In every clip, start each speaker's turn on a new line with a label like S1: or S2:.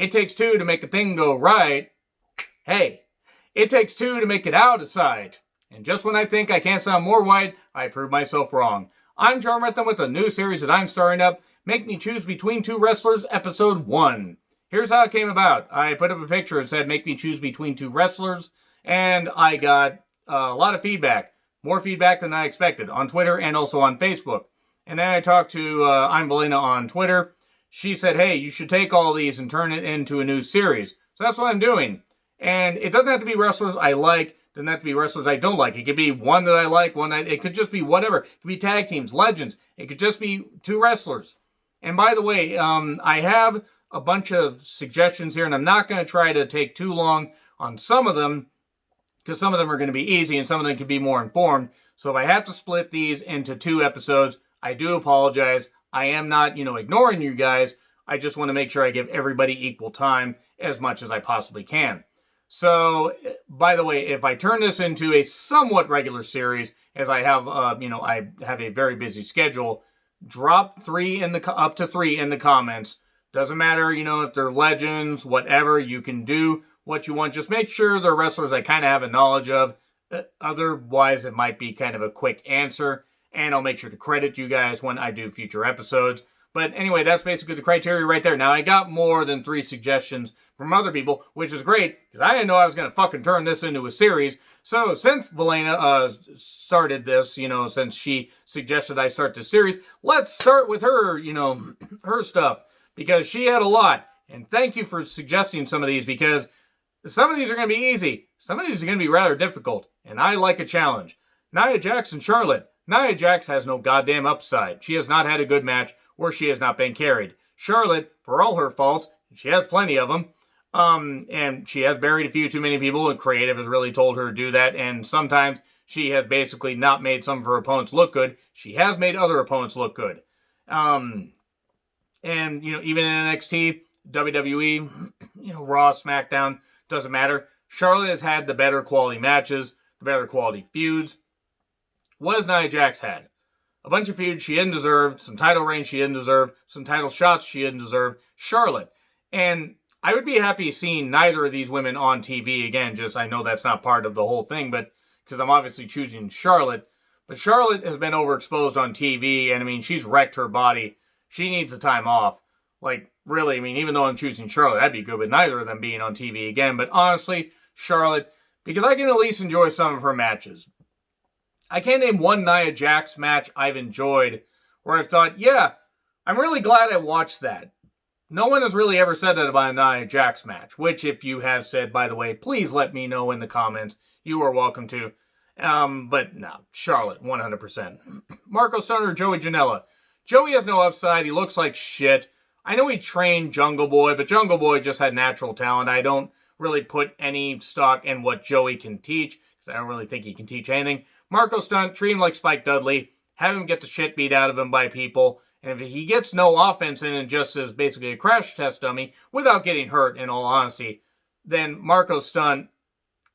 S1: It takes two to make a thing go right. Hey, it takes two to make it out of sight. And just when I think I can't sound more white, I prove myself wrong. I'm John Rentham with a new series that I'm starting up, Make Me Choose Between Two Wrestlers, Episode 1. Here's how it came about. I put up a picture that said, make me choose between two wrestlers, and I got a lot of feedback. More feedback than I expected on Twitter and also on Facebook. And then I talked to I'm Lana on Twitter. She said, hey, you should take all these and turn it into a new series. So that's what I'm doing. And it doesn't have to be wrestlers I like. Doesn't have to be wrestlers I don't like. It could be one that I like, it could just be whatever. It could be tag teams, legends. It could just be two wrestlers. And by the way, I have a bunch of suggestions here, and I'm not going to try to take too long on some of them, because some of them are going to be easy and some of them can be more informed. So if I have to split these into 2 episodes, I do apologize. I am not, ignoring you guys. I just want to make sure I give everybody equal time as much as I possibly can. So, by the way, if I turn this into a somewhat regular series, as I have, I have a very busy schedule, drop up to 3 in the comments. Doesn't matter, if they're legends, whatever, you can do what you want. Just make sure they're wrestlers I kind of have a knowledge of. Otherwise, it might be kind of a quick answer. And I'll make sure to credit you guys when I do future episodes. But anyway, that's basically the criteria right there. Now, I got more than 3 suggestions from other people, which is great, because I didn't know I was going to fucking turn this into a series. So, since Valena started this, since she suggested I start this series, let's start with her, her stuff, because she had a lot. And thank you for suggesting some of these, because some of these are going to be easy. Some of these are going to be rather difficult, and I like a challenge. Nia Jax and Charlotte. Nia Jax has no goddamn upside. She has not had a good match, or she has not been carried. Charlotte, for all her faults, she has plenty of them, and she has buried a few too many people, and creative has really told her to do that, and sometimes she has basically not made some of her opponents look good. She has made other opponents look good. And, even in NXT, WWE, Raw, SmackDown, doesn't matter. Charlotte has had the better quality matches, the better quality feuds. What has Nia Jax had? A bunch of feuds she didn't deserve, some title reigns she didn't deserve, some title shots she didn't deserve. Charlotte. And I would be happy seeing neither of these women on TV again. Just, I know that's not part of the whole thing, but because I'm obviously choosing Charlotte. But Charlotte has been overexposed on TV, and she's wrecked her body. She needs a time off. Like, really, even though I'm choosing Charlotte, that'd be good with neither of them being on TV again. But honestly, Charlotte, because I can at least enjoy some of her matches. I can't name one Nia Jax match I've enjoyed where I've thought, yeah, I'm really glad I watched that. No one has really ever said that about a Nia Jax match, which if you have said, by the way, please let me know in the comments. You are welcome to. But no, Charlotte, 100%. Marco Stunt or Joey Janela. Joey has no upside. He looks like shit. I know he trained Jungle Boy, but Jungle Boy just had natural talent. I don't really put any stock in what Joey can teach, because I don't really think he can teach anything. Marco Stunt, treat him like Spike Dudley, have him get the shit beat out of him by people, and if he gets no offense in and just is basically a crash test dummy, without getting hurt, in all honesty, then Marco Stunt,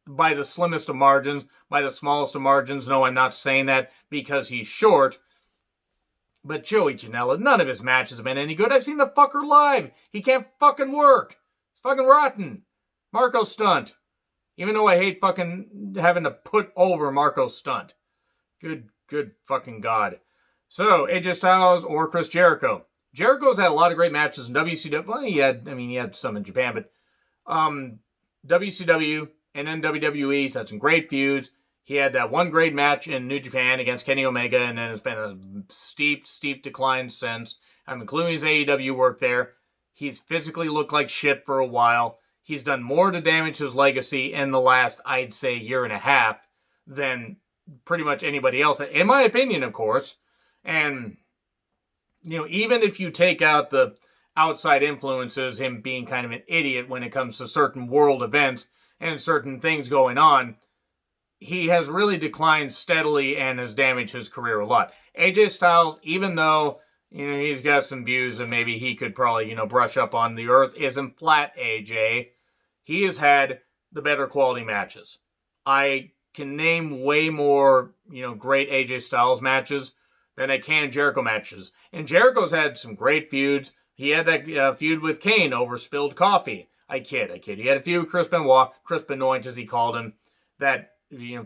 S1: by the slimmest of margins, by the smallest of margins, no, I'm not saying that because he's short, but Joey Janela, none of his matches have been any good. I've seen the fucker live. He can't fucking work. It's fucking rotten. Marco Stunt. Even though I hate fucking having to put over Marco Stunt. Good fucking God. So, AJ Styles or Chris Jericho. Jericho's had a lot of great matches in WCW. Well, he had some in Japan, but WCW and then WWE, he's had some great feuds. He had that one great match in New Japan against Kenny Omega, and then it's been a steep decline since. Including his AEW work there. He's physically looked like shit for a while. He's done more to damage his legacy in the last, I'd say, year and a half than pretty much anybody else, in my opinion, of course. And, even if you take out the outside influences, him being kind of an idiot when it comes to certain world events and certain things going on, he has really declined steadily and has damaged his career a lot. AJ Styles, even though, he's got some views and maybe he could probably, brush up on, the earth isn't flat, AJ. He has had the better quality matches. I can name way more, great AJ Styles matches than I can Jericho matches. And Jericho's had some great feuds, He had that feud with Kane over spilled coffee. I kid. He had a feud with Chris Benoit, Chris Benoit as he called him. That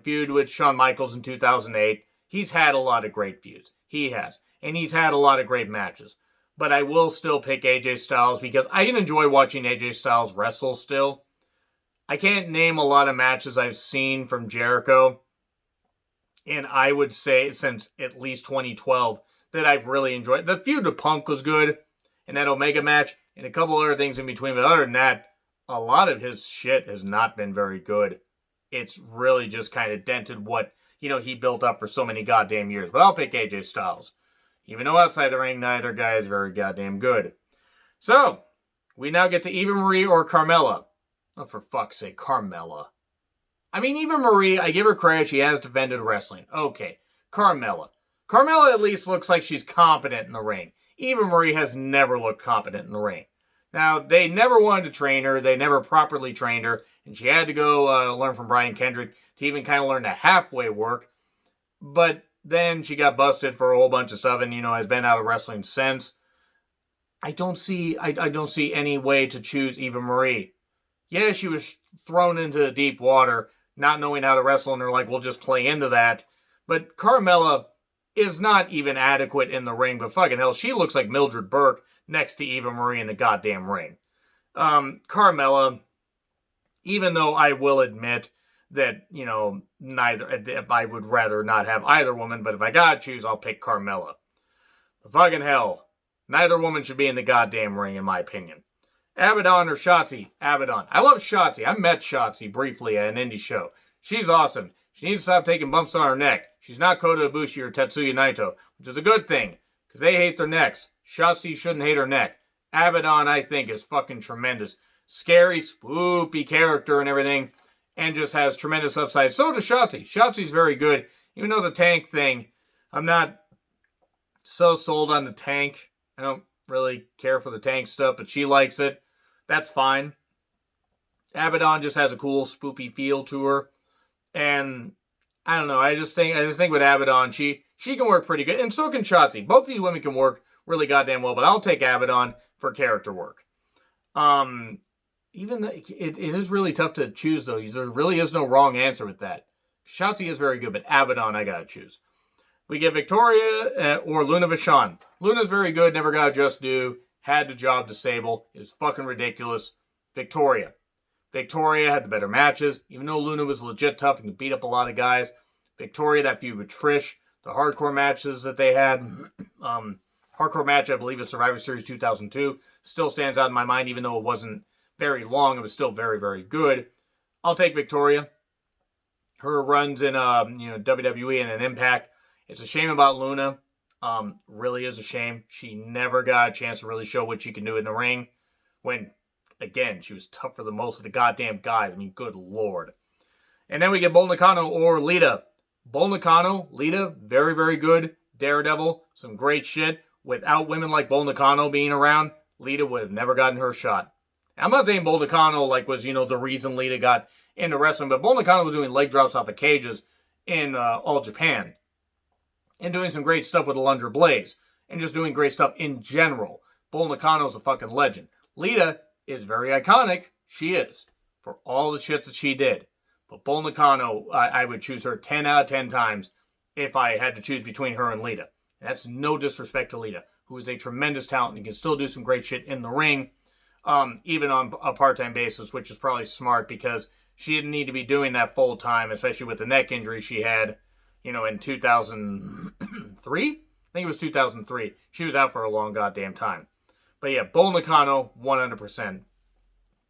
S1: feud with Shawn Michaels in 2008. He's had a lot of great feuds. He has. And he's had a lot of great matches. But I will still pick AJ Styles because I can enjoy watching AJ Styles wrestle still. I can't name a lot of matches I've seen from Jericho. And I would say since at least 2012 that I've really enjoyed. The feud with Punk was good. And that Omega match. And a couple other things in between. But other than that, a lot of his shit has not been very good. It's really just kind of dented what, he built up for so many goddamn years. But I'll pick AJ Styles. Even though outside the ring, neither guy is very goddamn good. So, we now get to Eva Marie or Carmella. Oh, for fuck's sake, Carmella. I mean, Eva Marie, I give her credit. She has defended wrestling. Okay, Carmella. Carmella at least looks like she's competent in the ring. Eva Marie has never looked competent in the ring. Now, they never wanted to train her. They never properly trained her. And she had to go learn from Brian Kendrick to even kind of learn the halfway work. But then she got busted for a whole bunch of stuff and, has been out of wrestling since. I don't see any way to choose Eva Marie. Yeah, she was thrown into the deep water, not knowing how to wrestle, and they're like, we'll just play into that. But Carmella is not even adequate in the ring, but fucking hell, she looks like Mildred Burke next to Eva Marie in the goddamn ring. Carmella, even though I will admit that, neither, I would rather not have either woman, but if I gotta choose, I'll pick Carmella. But fucking hell, neither woman should be in the goddamn ring, in my opinion. Abaddon or Shotzi? Abaddon. I love Shotzi. I met Shotzi briefly at an indie show. She's awesome. She needs to stop taking bumps on her neck. She's not Kota Ibushi or Tetsuya Naito, which is a good thing, because they hate their necks. Shotzi shouldn't hate her neck. Abaddon, I think, is fucking tremendous. Scary, spoopy character and everything, and just has tremendous upside. So does Shotzi. Shotzi's very good, even though the tank thing, I'm not so sold on the tank. I don't really care for the tank stuff, but she likes it. That's fine. Abaddon just has a cool, spoopy feel to her. And I don't know. I just think with Abaddon, she can work pretty good, and so can Shotzi. Both these women can work really goddamn well, but I'll take Abaddon for character work. It is really tough to choose though. There really is no wrong answer with that. Shotzi is very good, but Abaddon I gotta choose. We get Victoria or Luna Vachon. Luna's very good, never got a just due. Had the job to Sable. Is fucking ridiculous. Victoria. Victoria had the better matches, even though Luna was legit tough and could beat up a lot of guys. Victoria, that feud with Trish, the hardcore matches that they had. Hardcore match, I believe, at Survivor Series 2002, still stands out in my mind, even though it wasn't very long. It was still very, very good. I'll take Victoria. Her runs in WWE and an Impact. It's a shame about Luna. Really is a shame. She never got a chance to really show what she can do in the ring. When, again, she was tough for the most of the goddamn guys. I mean, good lord. And then we get Bull Nakano or Lita. Bull Nakano, Lita, very, very good. Daredevil, some great shit. Without women like Bull Nakano being around, Lita would have never gotten her shot. I'm not saying Bull Nakano was, the reason Lita got into wrestling, but Bull Nakano was doing leg drops off of cages in All Japan. And doing some great stuff with Alundra Blaze. And just doing great stuff in general. Bull Nakano's a fucking legend. Lita is very iconic. She is. For all the shit that she did. But Bull Nakano, I would choose her 10 out of 10 times if I had to choose between her and Lita. And that's no disrespect to Lita, who is a tremendous talent and can still do some great shit in the ring, even on a part-time basis, which is probably smart because she didn't need to be doing that full-time, especially with the neck injury she had, in 2003? I think it was 2003. She was out for a long goddamn time. But yeah, Bull Nakano, 100%.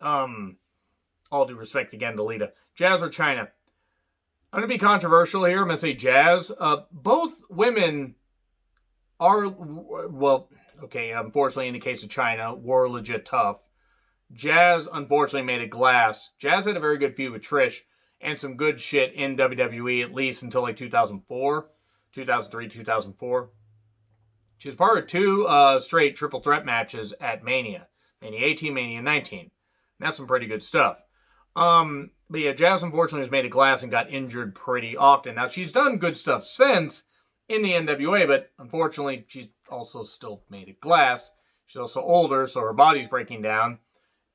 S1: All due respect again to Lita. Jazz or Chyna? I'm going to be controversial here. I'm going to say Jazz. Both women are, unfortunately in the case of Chyna, were legit tough. Jazz, unfortunately, made it glass. Jazz had a very good feud with Trish and some good shit in WWE, at least until 2003, 2004. She was part of 2 straight triple threat matches at Mania. Mania 18, Mania 19. And that's some pretty good stuff. But yeah, Jazz unfortunately was made of glass and got injured pretty often. Now, she's done good stuff since in the NWA, but unfortunately, she's also still made of glass. She's also older, so her body's breaking down,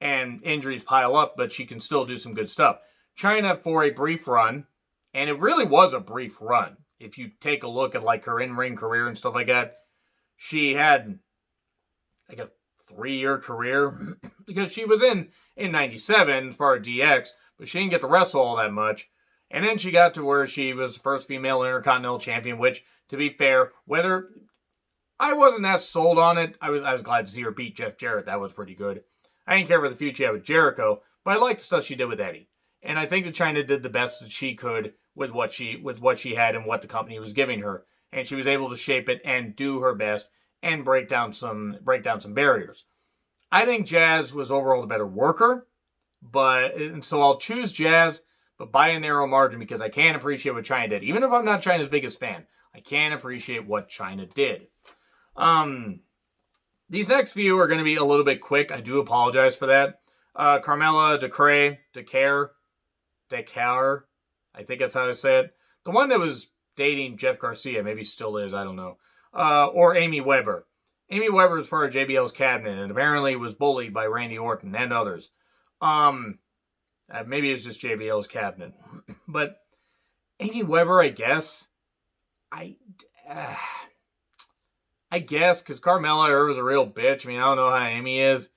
S1: and injuries pile up, but she can still do some good stuff. Chyna, for a brief run, and it really was a brief run. If you take a look at like her in-ring career and stuff like that, she had like a 3-year career because she was in 97 as part of DX, but she didn't get to wrestle all that much. And then she got to where she was the first female Intercontinental Champion, which, to be fair, whether I wasn't that sold on it, I was glad to see her beat Jeff Jarrett. That was pretty good. I didn't care for the feud she had with Jericho, but I liked the stuff she did with Eddie. And I think that Chyna did the best that she could with what she had and what the company was giving her. And she was able to shape it and do her best and break down some barriers. I think Jazz was overall the better worker, and so I'll choose Jazz, but by a narrow margin because I can appreciate what Chyna did. Even if I'm not Chyna's biggest fan, I can appreciate what Chyna did. These next few are going to be a little bit quick. I do apologize for that. Carmella, Decare, I think that's how I say it. The one that was dating Jeff Garcia, maybe still is, I don't know. Or Amy Weber. Amy Weber was part of JBL's cabinet and apparently was bullied by Randy Orton and others. Maybe it's just JBL's cabinet. But Amy Weber, I guess. I guess, because Carmella, her was a real bitch. I mean, I don't know how Amy is.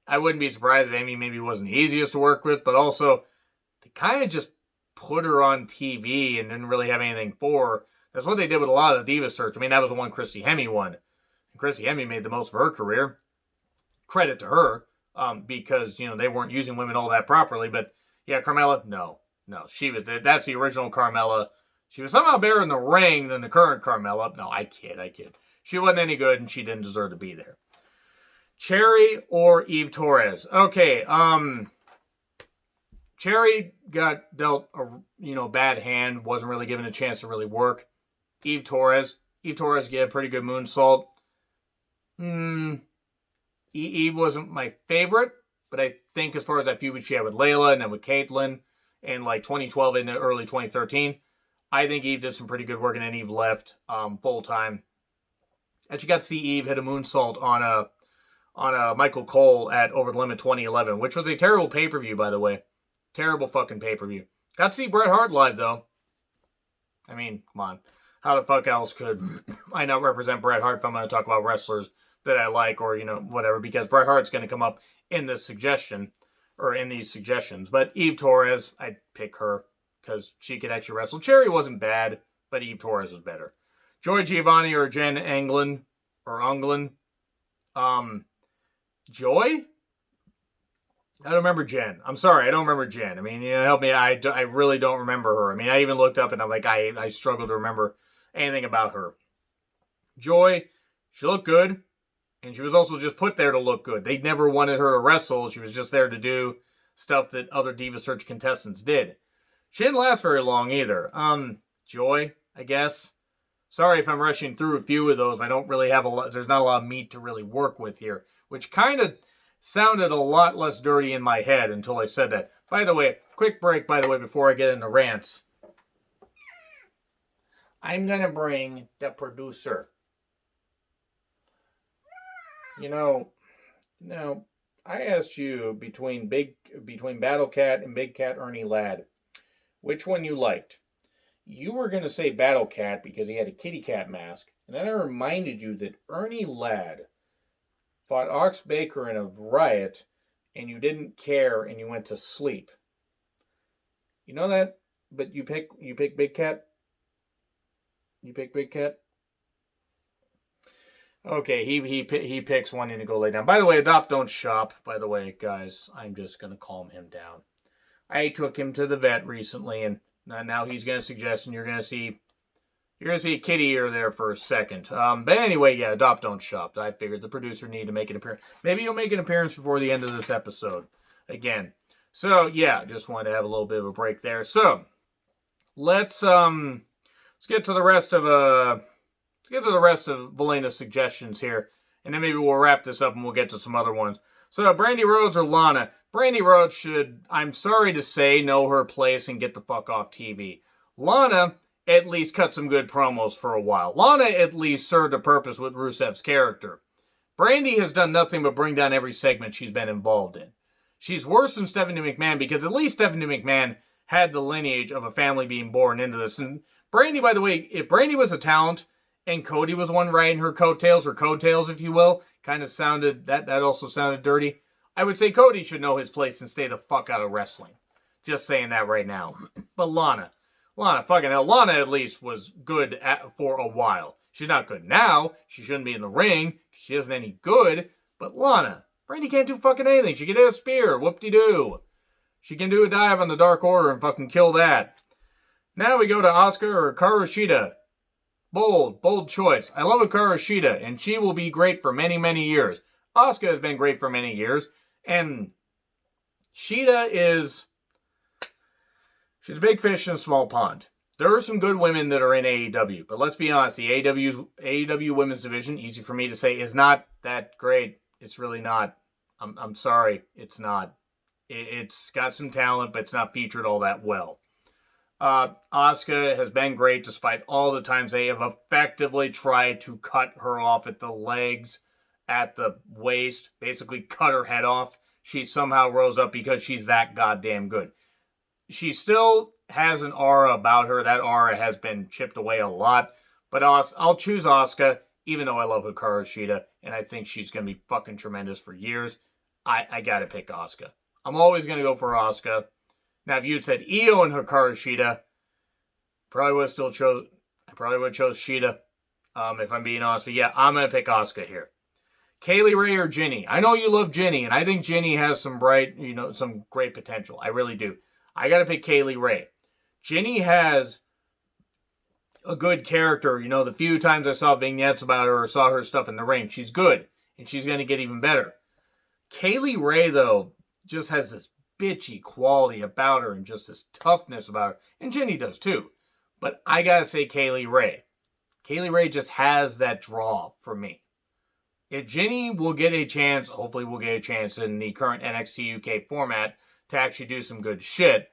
S1: I wouldn't be surprised if Amy maybe wasn't the easiest to work with, but also, they kind of just put her on TV and didn't really have anything for her. That's what they did with a lot of the Diva Search. I mean, that was the one Christy Hemme won. And Christy Hemme made the most of her career. Credit to her, because, they weren't using women all that properly. But, yeah, Carmella, no. That's the original Carmella. She was somehow better in the ring than the current Carmella. No, I kid. She wasn't any good, and she didn't deserve to be there. Cherry or Eve Torres? Okay, Cherry got dealt a bad hand, wasn't really given a chance to really work. Eve Torres gave a pretty good moonsault. Eve wasn't my favorite, but I think as far as that feud she had with Layla and then with Caitlyn in like 2012 into early 2013, I think Eve did some pretty good work, and then Eve left full time. And you got to see Eve hit a moonsault on a Michael Cole at Over the Limit 2011, which was a terrible pay-per-view, by the way. Terrible fucking pay-per-view. Got to see Bret Hart live, though. I mean, come on. How the fuck else could I not represent Bret Hart if I'm going to talk about wrestlers that I like or, whatever, because Bret Hart's going to come up in this suggestion, or in these suggestions. But Eve Torres, I'd pick her because she could actually wrestle. Cherry wasn't bad, but Eve Torres was better. Joy Giovanni or Jen Anglin, Joy? I don't remember Jen. I'm sorry, I don't remember Jen. I mean, help me. I really don't remember her. I mean, I even looked up and I'm like, I struggle to remember anything about her. Joy, she looked good, and she was also just put there to look good. They never wanted her to wrestle. She was just there to do stuff that other Diva Search contestants did. She didn't last very long either. Joy, I guess. Sorry if I'm rushing through a few of those. I don't really have there's not a lot of meat to really work with here, which kind of sounded a lot less dirty in my head until I said that. By the way, quick break, before I get into rants. I'm going to bring the producer. I asked you between Battle Cat and Big Cat Ernie Ladd, which one you liked. You were going to say Battle Cat because he had a kitty cat mask. And then I reminded you that Ernie Ladd fought Ox Baker in a riot, and you didn't care, and you went to sleep. You know that? But you pick Big Cat? You pick Big Cat? Okay, he picks one in to go lay down. By the way, Adopt Don't Shop. By the way, guys, I'm just going to calm him down. I took him to the vet recently, and now he's going to suggest, and you're going to see a kitty ear there for a second. But anyway, yeah, Adopt Don't Shop. I figured the producer needed to make an appearance. Maybe he'll make an appearance before the end of this episode again. So yeah, just wanted to have a little bit of a break there. So let's get to the rest of Velena's suggestions here, and then maybe we'll wrap this up and we'll get to some other ones. So Brandy Rhodes or Lana? Brandy Rhodes should, I'm sorry to say, know her place and get the fuck off TV. Lana at least cut some good promos for a while. Lana at least served a purpose with Rusev's character. Brandy has done nothing but bring down every segment she's been involved in. She's worse than Stephanie McMahon because at least Stephanie McMahon had the lineage of a family being born into this. And Brandy, by the way, if Brandy was a talent and Cody was one riding her coattails, or coattails, if you will, kind of sounded, that also sounded dirty, I would say Cody should know his place and stay the fuck out of wrestling. Just saying that right now. But Lana, fucking hell, Lana at least was good for a while. She's not good now. She shouldn't be in the ring. She isn't any good. But Lana, Brandy can't do fucking anything. She can hit a spear. Whoop-de-doo. She can do a dive on the Dark Order and fucking kill that. Now we go to Asuka or Hikaru Shida. Bold choice. I love Hikaru Shida, and she will be great for many, many years. Asuka has been great for many years, and Shida is... she's a big fish in a small pond. There are some good women that are in AEW, but let's be honest, the AEW women's division, easy for me to say, is not that great. It's really not. I'm sorry, it's not. It's got some talent, but it's not featured all that well. Asuka has been great despite all the times they have effectively tried to cut her off at the legs, at the waist, basically cut her head off. She somehow rose up because she's that goddamn good. She still has an aura about her. That aura has been chipped away a lot. But I'll choose Asuka, even though I love Hikaru Shida, and I think she's going to be fucking tremendous for years. I got to pick Asuka. I'm always going to go for Asuka. Now, if you had said Io and Hikaru Shida, I would have chose Shida, if I'm being honest. But yeah, I'm going to pick Asuka here. Kaylee Ray or Jinny. I know you love Jinny, and I think Jinny has some some great potential. I really do. I got to pick Kaylee Ray. Jinny has a good character. The few times I saw vignettes about her or saw her stuff in the ring, she's good, and she's going to get even better. Kaylee Ray, though, just has this bitchy quality about her and just this toughness about her. And Jinny does, too. But I got to say Kaylee Ray. Kaylee Ray just has that draw for me. If Jinny will get a chance, hopefully we'll get a chance in the current NXT UK format to actually do some good shit.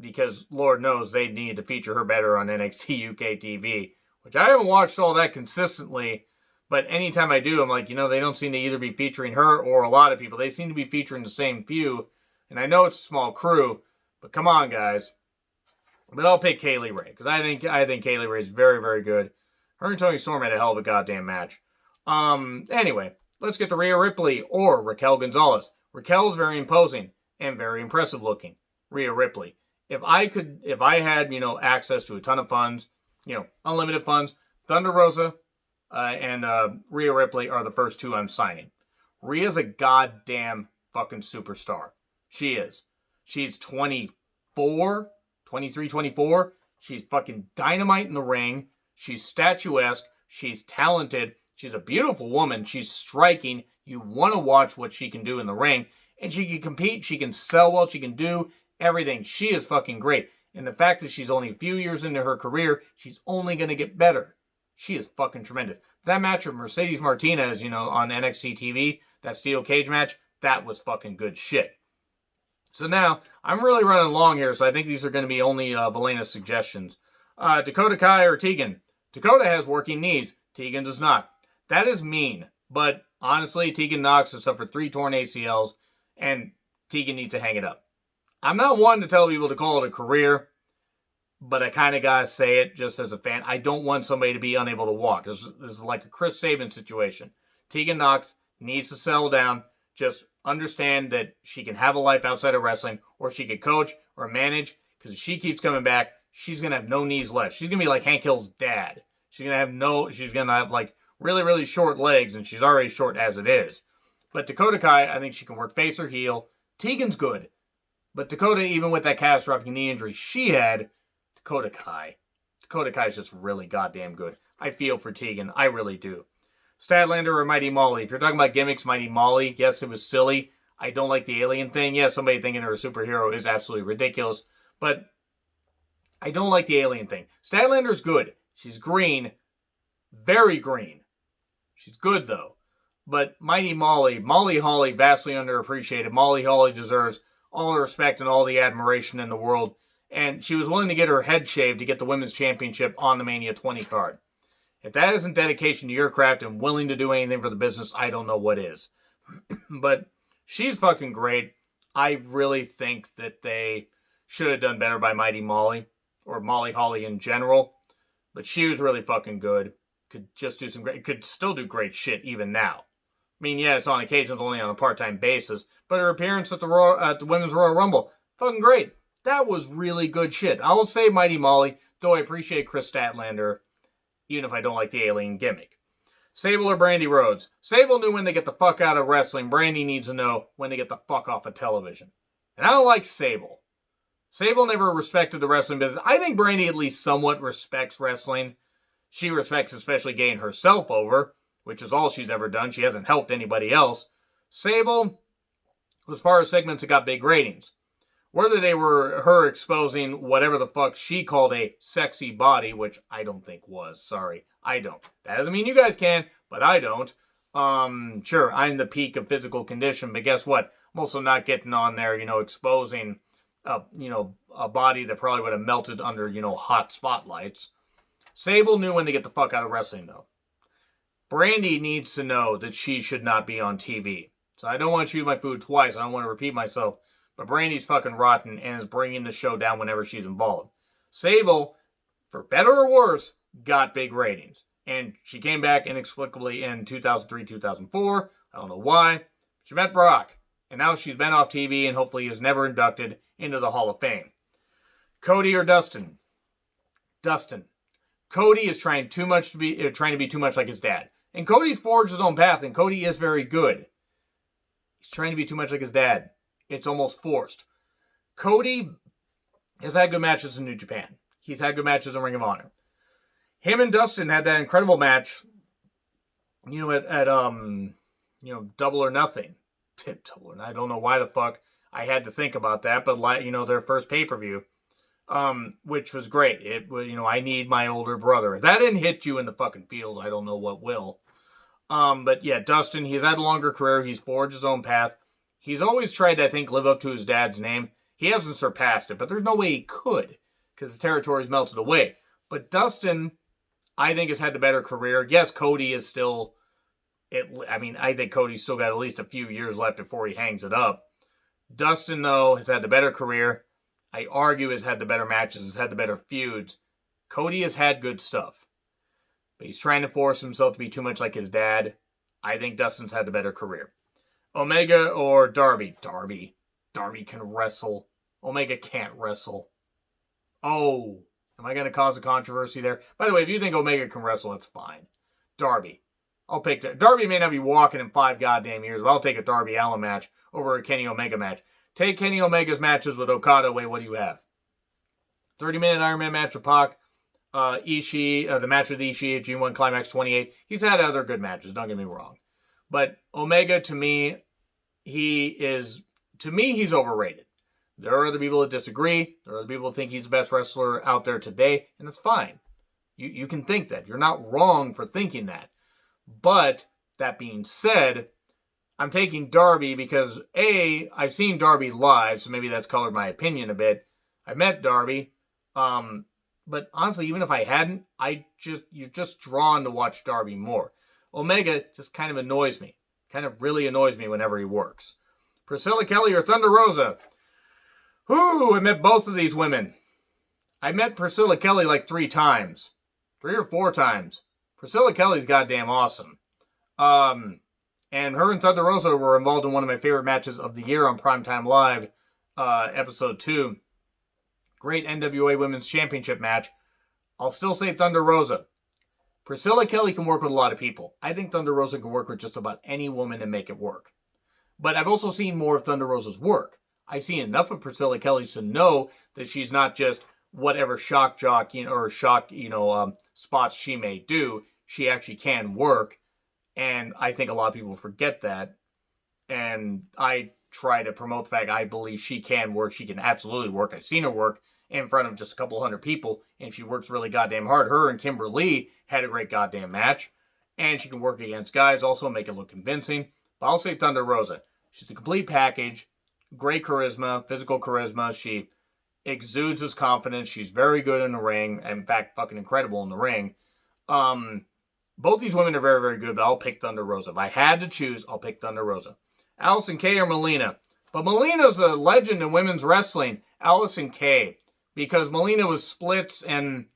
S1: Because Lord knows they need to feature her better on NXT UK TV, which I haven't watched all that consistently, but anytime I do, I'm like, they don't seem to either be featuring her or a lot of people. They seem to be featuring the same few, and I know it's a small crew, but come on, guys. But I'll pick Kaylee Ray, because I think Kaylee Ray is very, very good. Her and Toni Storm had a hell of a goddamn match. Anyway, let's get to Rhea Ripley or Raquel Gonzalez. Raquel is very imposing and very impressive looking. Rhea Ripley. If I had, access to a ton of funds, unlimited funds, Thunder Rosa and Rhea Ripley are the first two I'm signing. Rhea's a goddamn fucking superstar. She is. She's 24, 23, 24. She's fucking dynamite in the ring. She's statuesque. She's talented. She's a beautiful woman. She's striking. You want to watch what she can do in the ring. And she can compete. She can sell well. She can do everything. She is fucking great. And the fact that she's only a few years into her career, she's only going to get better. She is fucking tremendous. That match with Mercedes Martinez, on NXT TV, that steel cage match, that was fucking good shit. So now, I'm really running long here, so I think these are going to be only Velena's suggestions. Dakota Kai or Tegan. Dakota has working knees. Tegan does not. That is mean. But honestly, Tegan Nox has suffered 3 torn ACLs, and Tegan needs to hang it up. I'm not one to tell people to call it a career, but I kind of got to say it just as a fan. I don't want somebody to be unable to walk. This is like a Chris Sabin situation. Tegan Nox needs to settle down. Just understand that she can have a life outside of wrestling, or she could coach or manage, because if she keeps coming back, she's going to have no knees left. She's going to be like Hank Hill's dad. She's going to have like really, really short legs, and she's already short as it is. But Dakota Kai, I think she can work face or heel. Tegan's good. But Dakota, even with that catastrophic knee injury she had, Dakota Kai is just really goddamn good. I feel for Tegan. I really do. Statlander or Mighty Molly. If you're talking about gimmicks, Mighty Molly, yes, it was silly. I don't like the alien thing. Yes, somebody thinking her a superhero is absolutely ridiculous. But I don't like the alien thing. Statlander's good. She's green. Very green. She's good, though. But Mighty Molly, Molly Holly, vastly underappreciated. Molly Holly deserves all the respect and all the admiration in the world. And she was willing to get her head shaved to get the Women's Championship on the Mania 20 card. If that isn't dedication to your craft and willing to do anything for the business, I don't know what is. But she's fucking great. I really think that they should have done better by Mighty Molly, or Molly Holly in general. But she was really fucking good. Could just do some great, could still do great shit even now. I mean, yeah, it's on occasions, only on a part-time basis. But her appearance at the Women's Royal Rumble, fucking great. That was really good shit. I will say Mighty Molly, though I appreciate Chris Statlander, even if I don't like the alien gimmick. Sable or Brandy Rhodes? Sable knew when to get the fuck out of wrestling. Brandy needs to know when to get the fuck off of television. And I don't like Sable. Sable never respected the wrestling business. I think Brandy at least somewhat respects wrestling. She respects especially getting herself over, which is all she's ever done. She hasn't helped anybody else. Sable was part of segments that got big ratings. Whether they were her exposing whatever the fuck she called a sexy body, which I don't think was. Sorry, I don't. That doesn't mean you guys can, but I don't. Sure, I'm the peak of physical condition, but guess what? I'm also not getting on there, exposing, a body that probably would have melted under, hot spotlights. Sable knew when to get the fuck out of wrestling, though. Brandy needs to know that she should not be on TV. So I don't want to chew my food twice. I don't want to repeat myself. But Brandy's fucking rotten and is bringing the show down whenever she's involved. Sable, for better or worse, got big ratings. And she came back inexplicably in 2003, 2004. I don't know why. She met Brock. And now she's been off TV and hopefully is never inducted into the Hall of Fame. Cody or Dustin? Dustin. Cody is trying to be too much like his dad. And Cody's forged his own path, and Cody is very good. He's trying to be too much like his dad. It's almost forced. Cody has had good matches in New Japan. He's had good matches in Ring of Honor. Him and Dustin had that incredible match, at Double or Nothing. I don't know why the fuck I had to think about that, but their first pay-per-view, which was great. It was, I need my older brother. If that didn't hit you in the fucking feels, I don't know what will. But yeah, Dustin, he's had a longer career. He's forged his own path. He's always tried to, I think, live up to his dad's name. He hasn't surpassed it, but there's no way he could because the territory's melted away. But Dustin, I think, has had the better career. Yes, Cody is still... I think Cody's still got at least a few years left before he hangs it up. Dustin, though, has had the better career. I argue has had the better matches, has had the better feuds. Cody has had good stuff. But he's trying to force himself to be too much like his dad. I think Dustin's had the better career. Omega or Darby? Darby can wrestle. Omega can't wrestle. Oh, am I going to cause a controversy there? By the way, if you think Omega can wrestle, that's fine. Darby. I'll pick that. Darby may not be walking in 5 goddamn years, but I'll take a Darby Allin match over a Kenny Omega match. Take Kenny Omega's matches with Okada away. What do you have? 30-minute Iron Man match with Pac. Ishii, the match with Ishii at G1 Climax 28. He's had other good matches, don't get me wrong. But Omega, to me, he's overrated. There are other people that disagree. There are other people that think he's the best wrestler out there today, and that's fine. You can think that. You're not wrong for thinking that. But, that being said, I'm taking Darby because, A, I've seen Darby live, so maybe that's colored my opinion a bit. I met Darby, but honestly, even if I hadn't, you're just drawn to watch Darby more. Omega just kind of annoys me. Kind of really annoys me whenever he works. Priscilla Kelly or Thunder Rosa? I met both of these women. I met Priscilla Kelly like 3 times. 3 or 4 times. Priscilla Kelly's goddamn awesome. And her and Thunder Rosa were involved in one of my favorite matches of the year on Primetime Live, episode 2. Great NWA Women's Championship match. I'll still say Thunder Rosa. Priscilla Kelly can work with a lot of people. I think Thunder Rosa can work with just about any woman and make it work. But I've also seen more of Thunder Rosa's work. I've seen enough of Priscilla Kelly's to know that she's not just whatever shock jock, or shock, spots she may do. She actually can work. And I think a lot of people forget that. And I try to promote the fact I believe she can work. She can absolutely work. I've seen her work in front of just a couple hundred people, and she works really goddamn hard. Her and Kimber Lee had a great goddamn match. And she can work against guys, also make it look convincing. But I'll say Thunder Rosa. She's a complete package. Great charisma, physical charisma. She exudes his confidence. She's very good in the ring. In fact, fucking incredible in the ring. Both these women are very, very good, but I'll pick Thunder Rosa. If I had to choose, I'll pick Thunder Rosa. Allison Kay or Melina. But Melina's a legend in women's wrestling. Allison Kay. Because Melina was splits, and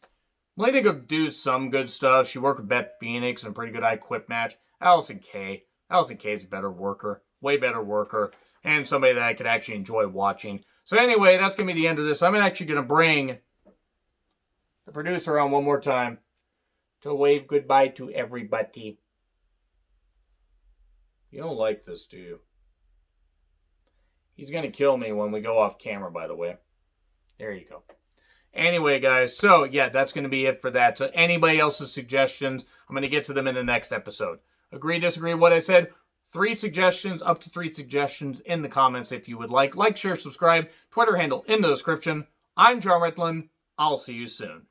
S1: Melina could do some good stuff. She worked with Beth Phoenix in a pretty good I Quit match. Allison Kay. Allison Kay's a better worker. Way better worker. And somebody that I could actually enjoy watching. So anyway, that's going to be the end of this. I'm actually going to bring the producer on one more time to wave goodbye to everybody. You don't like this, do you? He's going to kill me when we go off camera, by the way. There you go. Anyway, guys, so yeah, that's going to be it for that. So anybody else's suggestions, I'm going to get to them in the next episode. Agree, disagree with what I said? 3 suggestions, up to 3 suggestions in the comments if you would like. Like, share, subscribe. Twitter handle in the description. I'm John Ritlin. I'll see you soon.